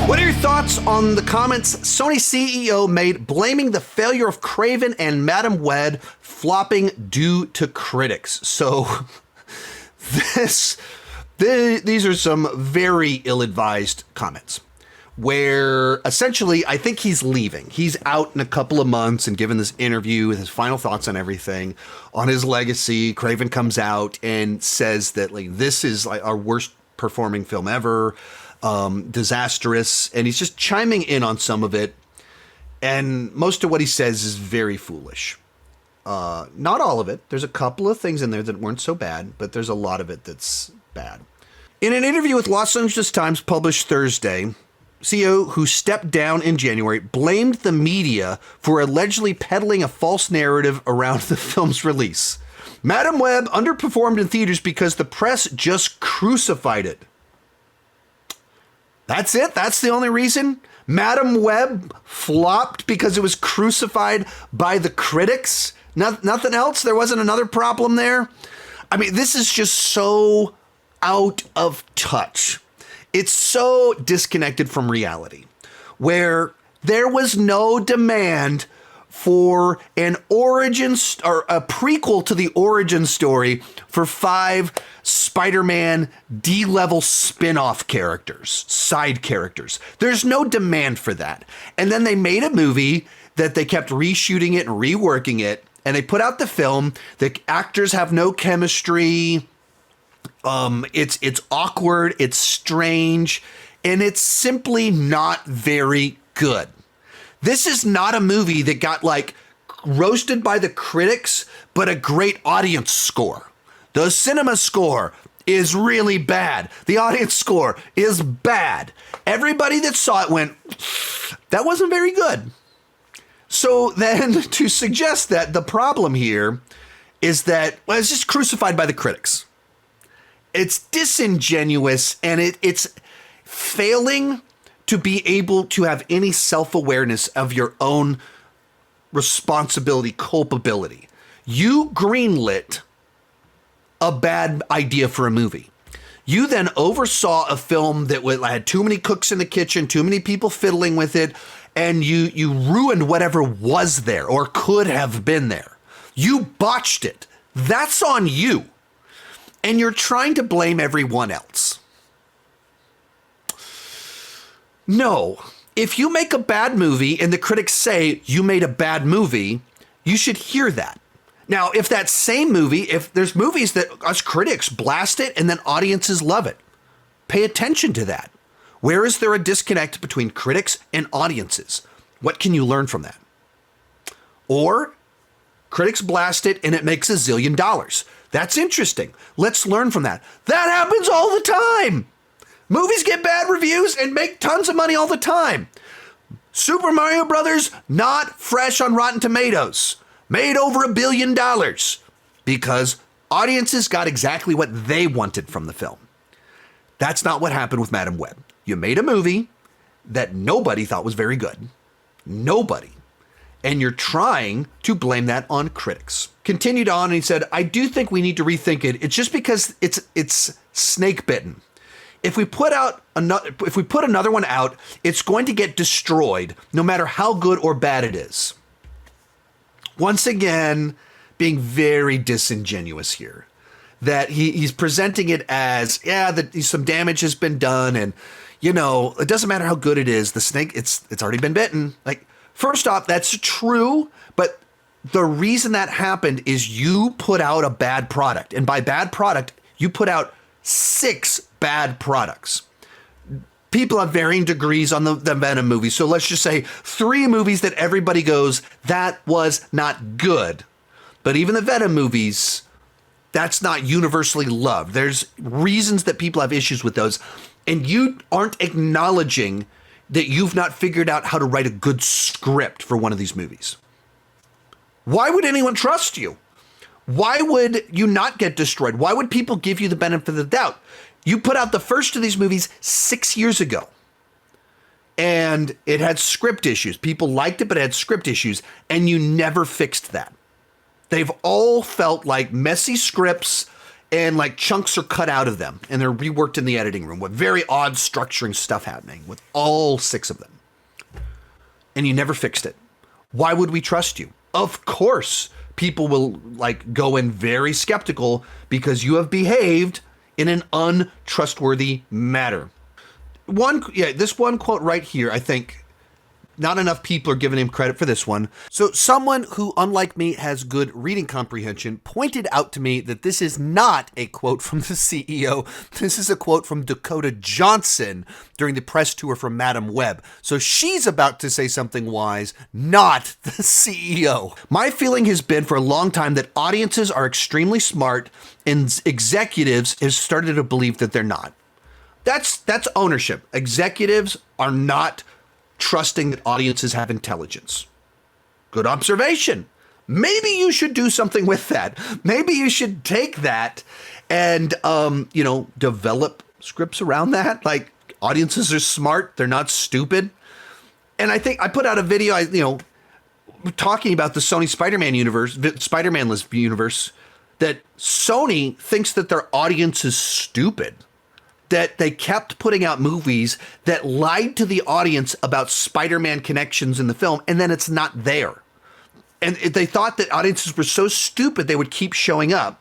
What are your thoughts on the comments Sony CEO made blaming the failure of Kraven and Madam Web flopping due to critics? So these are some very ill-advised comments where essentially I think he's leaving. He's out in a couple of months and given this interview with his final thoughts on everything, on his legacy. Kraven comes out and says that like this is like our worst performing film ever, disastrous, and he's just chiming in on some of it. And most of what he says is very foolish. Not all of it. There's a couple of things in there that weren't so bad, but there's a lot of it that's bad. In an interview with Los Angeles Times published Thursday, CEO, who stepped down in January, blamed the media for allegedly peddling a false narrative around the film's release. Madam Web underperformed in theaters because the press just crucified it. That's it? That's the only reason? Madam Web flopped because it was crucified by the critics? Nothing else? There wasn't another problem there? I mean, this is just so out of touch. It's so disconnected from reality, where there was no demand for an origin or a prequel to the origin story for 5 Spider-Man D-level spin-off characters, side characters. There's no demand for that. And then they made a movie that they kept reshooting it and reworking it, and they put out the film. The actors have no chemistry. It's awkward, it's strange, and it's simply not very good. This is not a movie that got like roasted by the critics, but a great audience score. The cinema score is really bad. The audience score is bad. Everybody that saw it went, that wasn't very good. So then to suggest that the problem here is that, well, it's just crucified by the critics. It's disingenuous, and it's failing to be able to have any self-awareness of your own responsibility, culpability. You greenlit a bad idea for a movie. You then oversaw a film that had too many cooks in the kitchen, too many people fiddling with it, and you ruined whatever was there or could have been there. You botched it. That's on you. And you're trying to blame everyone else. No, if you make a bad movie and the critics say you made a bad movie, you should hear that. Now, if that same movie, if there's movies that us critics blast it and then audiences love it, pay attention to that. Where is there a disconnect between critics and audiences? What can you learn from that? Or critics blast it and it makes $1 zillion. That's interesting. Let's learn from that. That happens all the time. Movies get bad reviews and make tons of money all the time. Super Mario Brothers, not fresh on Rotten Tomatoes, made over $1 billion because audiences got exactly what they wanted from the film. That's not what happened with Madam Web. You made a movie that nobody thought was very good. Nobody. And you're trying to blame that on critics. Continued on, and he said, I do think we need to rethink it. It's just because it's snake bitten. If we put another one out, it's going to get destroyed, no matter how good or bad it is. Once again, being very disingenuous here. That he's presenting it as, yeah, that some damage has been done, and you know, it doesn't matter how good it is. The snake, it's already been bitten. Like, first off, that's true, but the reason that happened is you put out a bad product. And by bad product, you put out 6 bad products. People have varying degrees on the Venom movies. So let's just say 3 movies that everybody goes, that was not good. But even the Venom movies, that's not universally loved. There's reasons that people have issues with those. And you aren't acknowledging that you've not figured out how to write a good script for one of these movies. Why would anyone trust you? Why would you not get destroyed? Why would people give you the benefit of the doubt? You put out the first of these movies 6 years ago, and it had script issues. People liked it, but it had script issues, and you never fixed that. They've all felt like messy scripts and like chunks are cut out of them and they're reworked in the editing room with very odd structuring stuff happening with all 6 of them. And you never fixed it. Why would we trust you? Of course, people will like go in very skeptical because you have behaved in an untrustworthy manner. This one quote right here, I think not enough people are giving him credit for this one. So someone who, unlike me, has good reading comprehension pointed out to me that this is not a quote from the CEO. This is a quote from Dakota Johnson during the press tour from Madam Web. So she's about to say something wise, not the CEO. My feeling has been for a long time that audiences are extremely smart and executives have started to believe that they're not. That's ownership. Executives are not trusting that audiences have intelligence. Good observation. Maybe you should do something with that. Maybe you should take that and, develop scripts around that. Like, audiences are smart. They're not stupid. And I think I put out a video, talking about the Sony Spider-Man universe, Spider-Man-less universe, that Sony thinks that their audience is stupid. That they kept putting out movies that lied to the audience about Spider-Man connections in the film, and then it's not there. And they thought that audiences were so stupid they would keep showing up,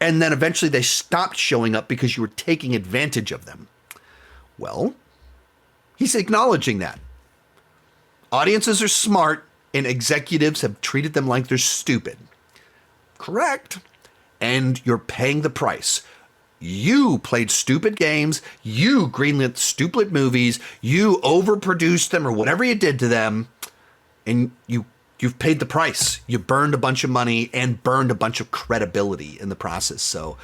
and then eventually they stopped showing up because you were taking advantage of them. Well, he's acknowledging that. Audiences are smart, and executives have treated them like they're stupid. Correct. And you're paying the price. You played stupid games, you greenlit stupid movies, you overproduced them or whatever you did to them, and you've paid the price. You burned a bunch of money and burned a bunch of credibility in the process. So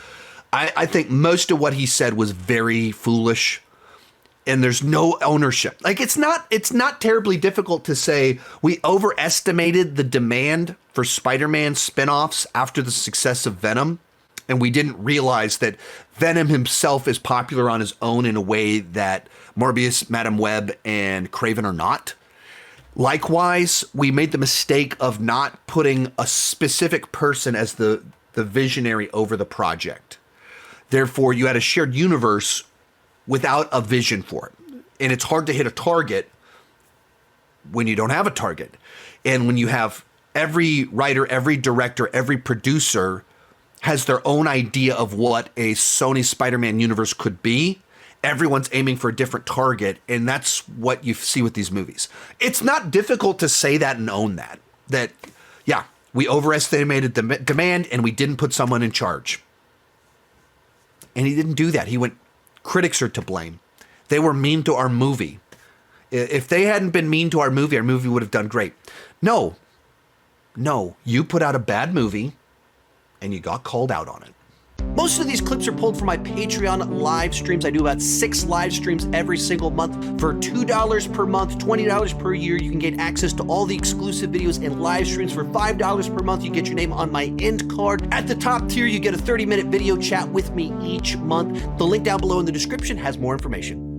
I think most of what he said was very foolish, and there's no ownership. Like it's not terribly difficult to say we overestimated the demand for Spider-Man spinoffs after the success of Venom. And we didn't realize that Venom himself is popular on his own in a way that Morbius, Madam Web, and Kraven are not. Likewise, we made the mistake of not putting a specific person as the visionary over the project. Therefore, you had a shared universe without a vision for it. And it's hard to hit a target when you don't have a target. And when you have every writer, every director, every producer has their own idea of what a Sony Spider-Man universe could be. Everyone's aiming for a different target, and that's what you see with these movies. It's not difficult to say that and own that. That, yeah, we overestimated the demand, and we didn't put someone in charge. And he didn't do that. He went, critics are to blame. They were mean to our movie. If they hadn't been mean to our movie would have done great. No, you put out a bad movie, and you got called out on it. Most of these clips are pulled from my Patreon live streams. I do about 6 live streams every single month. For $2 per month, $20 per year, you can get access to all the exclusive videos and live streams. For $5 per month, you get your name on my end card. At the top tier, you get a 30-minute video chat with me each month. The link down below in the description has more information.